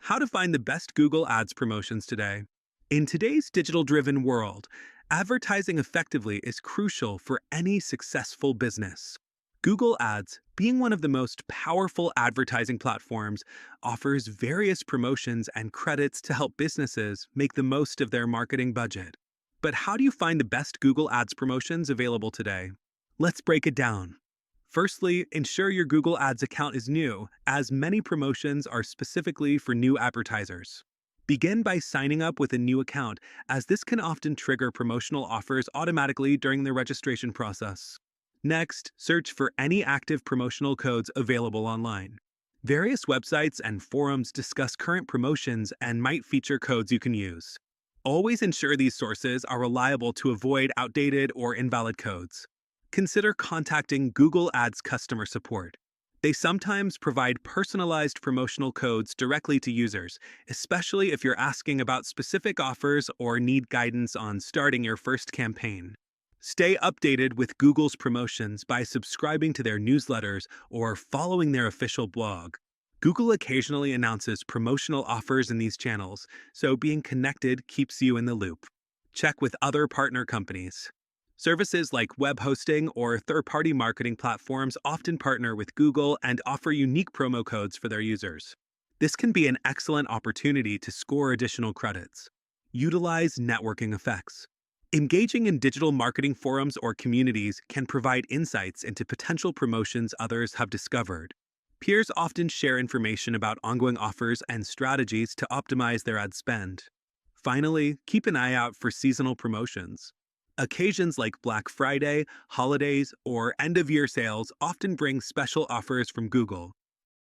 How to find the best Google Ads promotions today. In today's digital-driven world, advertising effectively is crucial for any successful business. Google Ads, being one of the most powerful advertising platforms, offers various promotions and credits to help businesses make the most of their marketing budget. But how do you find the best Google Ads promotions available today? Let's break it down. Firstly, ensure your Google Ads account is new, as many promotions are specifically for new advertisers. Begin by signing up with a new account, as this can often trigger promotional offers automatically during the registration process. Next, search for any active promotional codes available online. Various websites and forums discuss current promotions and might feature codes you can use. Always ensure these sources are reliable to avoid outdated or invalid codes. Consider contacting Google Ads customer support. They sometimes provide personalized promotional codes directly to users, especially if you're asking about specific offers or need guidance on starting your first campaign. Stay updated with Google's promotions by subscribing to their newsletters or following their official blog. Google occasionally announces promotional offers in these channels, so being connected keeps you in the loop. Check with other partner companies. Services like web hosting or third-party marketing platforms often partner with Google and offer unique promo codes for their users. This can be an excellent opportunity to score additional credits. Utilize networking effects. Engaging in digital marketing forums or communities can provide insights into potential promotions others have discovered. Peers often share information about ongoing offers and strategies to optimize their ad spend. Finally, keep an eye out for seasonal promotions. Occasions like Black Friday, holidays, or end-of-year sales often bring special offers from Google.